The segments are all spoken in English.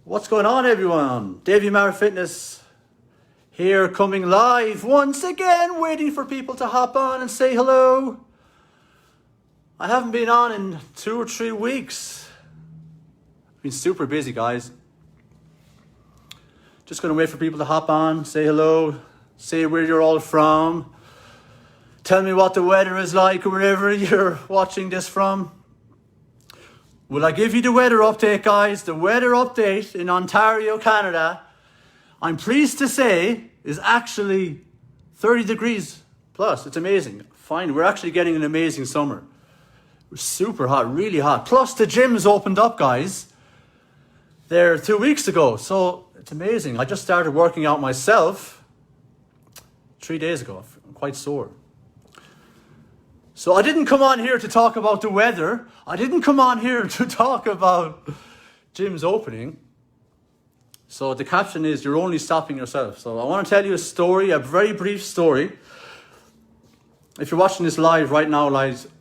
What's going on, everyone? Davey Mara Fitness here, coming live once again, waiting for people to hop on and say hello. I haven't been on in 2 or 3 weeks. I've been super busy, guys. Just gonna wait for people to hop on, say hello, say where you're all from, tell me what the weather is like wherever you're watching this from. Will I give you the weather update, guys? The weather update in Ontario, Canada, I'm pleased to say, is actually 30 degrees plus. It's amazing. Fine, we're actually getting an amazing summer. We're super hot, really hot. Plus the gyms opened up, guys. There 2 weeks ago, so it's amazing. I just started working out myself 3 days ago. I'm quite sore. So I didn't come on here to talk about the weather. I didn't come on here to talk about gyms opening. So the caption is, you're only stopping yourself. So I want to tell you a story, a very brief story. If you're watching this live right now,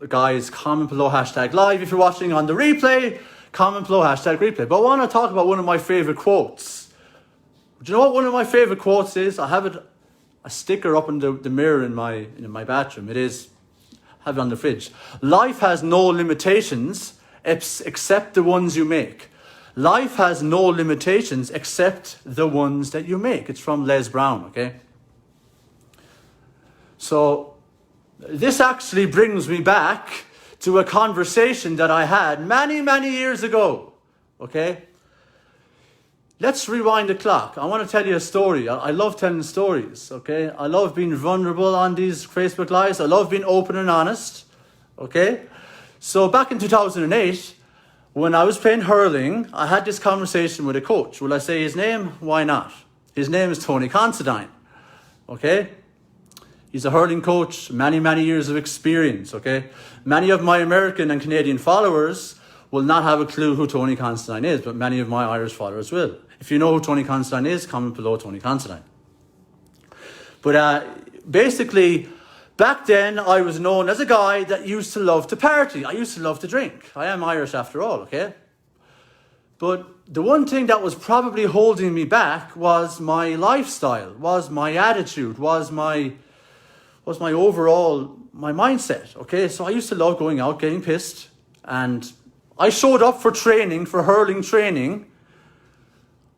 guys, comment below #live. If you're watching on the replay, comment below #replay. But I want to talk about one of my favorite quotes. Do you know what one of my favorite quotes is? I have it, a sticker up in the mirror in my bathroom. It is, have it on the fridge. Life has no limitations except the ones you make. Life has no limitations except the ones that you make. It's from Les Brown, okay? So this actually brings me back to a conversation that I had many, many years ago, okay? Let's rewind the clock. I want to tell you a story. I love telling stories, okay? I love being vulnerable on these Facebook Lives. I love being open and honest, okay? So back in 2008, when I was playing hurling, I had this conversation with a coach. Will I say his name? Why not? His name is Tony Considine, okay? He's a hurling coach, many, many years of experience, okay? Many of my American and Canadian followers will not have a clue who Tony Considine is, but many of my Irish followers will. If you know who Tony Considine is, comment below Tony Considine. But basically, back then, I was known as a guy that used to love to party. I used to love to drink. I am Irish after all, okay? But the one thing that was probably holding me back was my lifestyle, was my attitude, was my overall, my mindset, okay? So I used to love going out, getting pissed, and I showed up for training, for hurling training,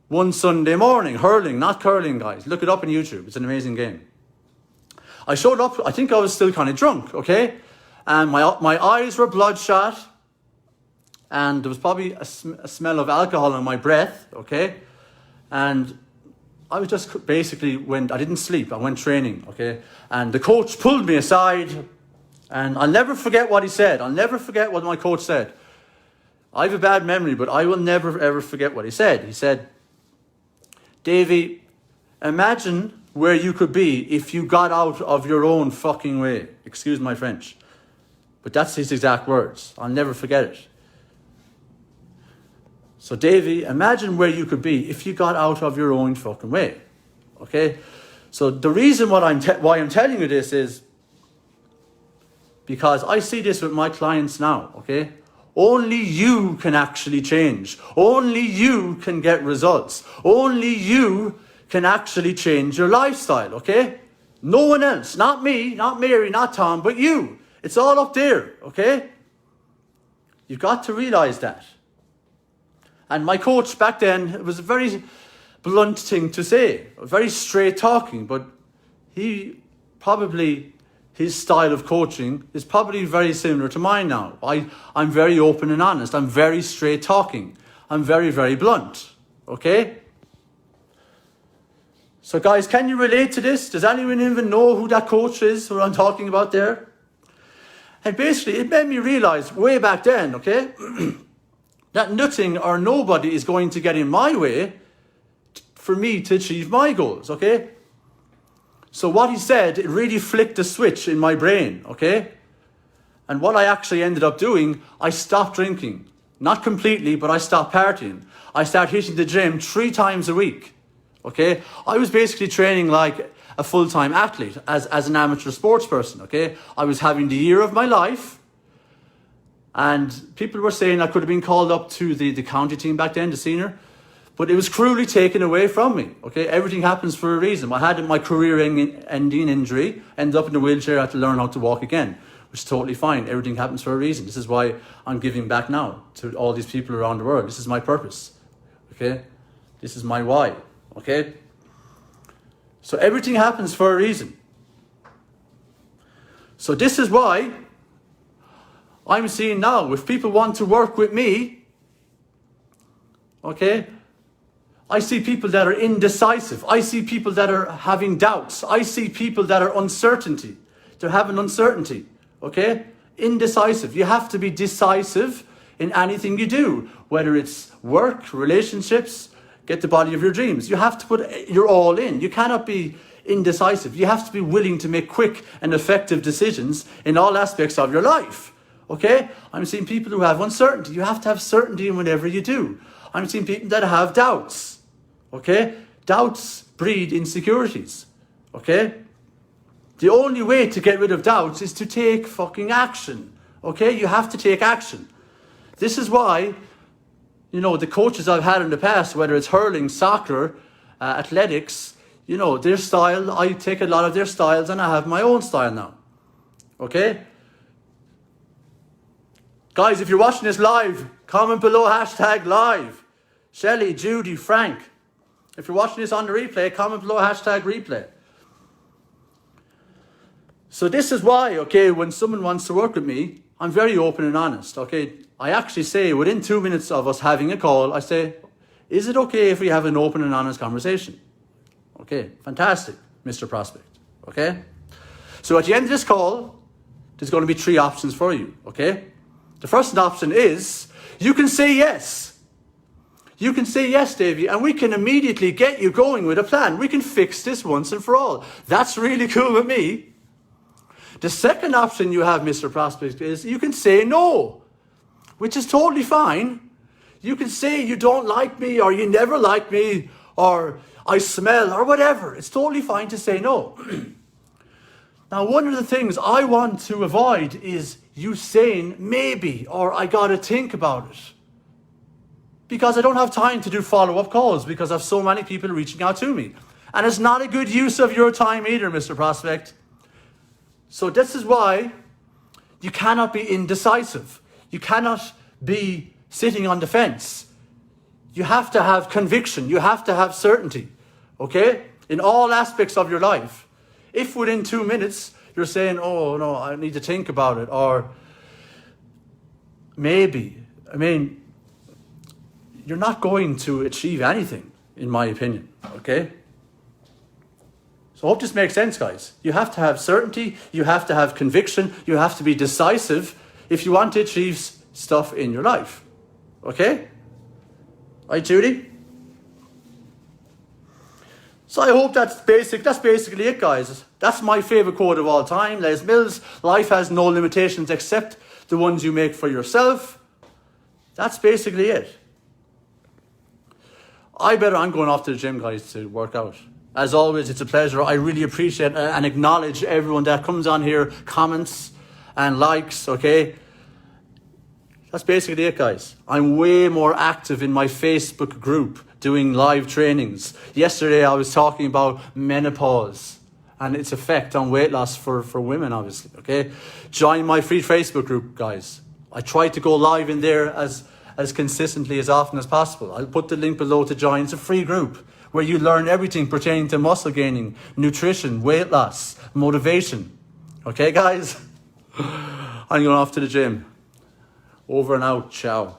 one Sunday morning. Hurling, not curling, guys. Look it up on YouTube. It's an amazing game. I showed up, I think I was still kind of drunk, okay? And my eyes were bloodshot, and there was probably a smell of alcohol in my breath, okay? And I was just basically I didn't sleep. I went training, okay? And the coach pulled me aside, and I'll never forget what he said. I'll never forget what my coach said. I have a bad memory, but I will never, ever forget what he said. He said, Davey, imagine where you could be if you got out of your own fucking way. Excuse my French. But that's his exact words. I'll never forget it. So, Davey, imagine where you could be if you got out of your own fucking way. Okay? So the reason why I'm telling you this is because I see this with my clients now, okay? Only you can actually change. Only you can get results. Only you can actually change your lifestyle, okay? No one else, not me, not Mary, not Tom, but you. It's all up there, okay? You've got to realize that. And my coach back then, it was a very blunt thing to say, very straight talking, but his style of coaching is probably very similar to mine now. I'm very open and honest. I'm very straight talking. I'm very, very blunt, okay? So guys, can you relate to this? Does anyone even know who that coach is, who I'm talking about there? And basically, it made me realize way back then, okay, that nothing or nobody is going to get in my way for me to achieve my goals, okay? So what he said, it really flicked a switch in my brain, okay? And what I actually ended up doing, I stopped drinking. Not completely, but I stopped partying. I started hitting the gym 3 times a week, okay? I was basically training like a full-time athlete as an amateur sports person, okay? I was having the year of my life. And people were saying I could have been called up to the county team back then, the senior. But it was cruelly taken away from me, okay? Everything happens for a reason. I had my career-ending injury, ended up in a wheelchair, had to learn how to walk again, which is totally fine. Everything happens for a reason. This is why I'm giving back now to all these people around the world. This is my purpose, okay? This is my why, okay? So everything happens for a reason. So this is why I'm seeing now, if people want to work with me, okay, I see people that are indecisive. I see people that are having doubts. I see people that are uncertainty. They're having uncertainty, okay? Indecisive. You have to be decisive in anything you do, whether it's work, relationships, get the body of your dreams. You have to put your all in. You cannot be indecisive. You have to be willing to make quick and effective decisions in all aspects of your life. Okay? I'm seeing people who have uncertainty. You have to have certainty in whatever you do. I'm seeing people that have doubts. Okay? Doubts breed insecurities. Okay? The only way to get rid of doubts is to take fucking action. Okay? You have to take action. This is why, you know, the coaches I've had in the past, whether it's hurling, soccer, athletics, you know, their style, I take a lot of their styles and I have my own style now. Okay? Guys, if you're watching this live, comment below #live. Shelley, Judy, Frank. If you're watching this on the replay, comment below #replay. So this is why, okay, when someone wants to work with me, I'm very open and honest, okay? I actually say, within 2 minutes of us having a call, I say, is it okay if we have an open and honest conversation? Okay, fantastic, Mr. Prospect, okay? So at the end of this call, there's going to be 3 options for you, okay? The first option is, you can say yes. You can say yes, Davey, and we can immediately get you going with a plan. We can fix this once and for all. That's really cool with me. The second option you have, Mr. Prospect, is you can say no, which is totally fine. You can say you don't like me, or you never like me, or I smell, or whatever. It's totally fine to say no. Now, one of the things I want to avoid is you saying maybe, or I gotta think about it. Because I don't have time to do follow-up calls because I have so many people reaching out to me. And it's not a good use of your time either, Mr. Prospect. So this is why you cannot be indecisive. You cannot be sitting on the fence. You have to have conviction. You have to have certainty. Okay? In all aspects of your life. If within 2 minutes you're saying, oh no, I need to think about it, or maybe, I mean, you're not going to achieve anything, in my opinion. Okay? So I hope this makes sense, guys. You have to have certainty, you have to have conviction, you have to be decisive if you want to achieve stuff in your life. Okay? Right, Judy? So I hope that's basically it, guys. That's my favorite quote of all time, Les Mills. Life has no limitations except the ones you make for yourself. That's basically it. I'm going off to the gym, guys, to work out. As always, it's a pleasure. I really appreciate and acknowledge everyone that comes on here, comments and likes, okay? That's basically it, guys. I'm way more active in my Facebook group doing live trainings. Yesterday, I was talking about menopause and its effect on weight loss for women, obviously, okay? Join my free Facebook group, guys. I try to go live in there as consistently as often as possible. I'll put the link below to join. It's a free group where you learn everything pertaining to muscle gaining, nutrition, weight loss, motivation. Okay, guys? I'm going off to the gym. Over and out. Ciao.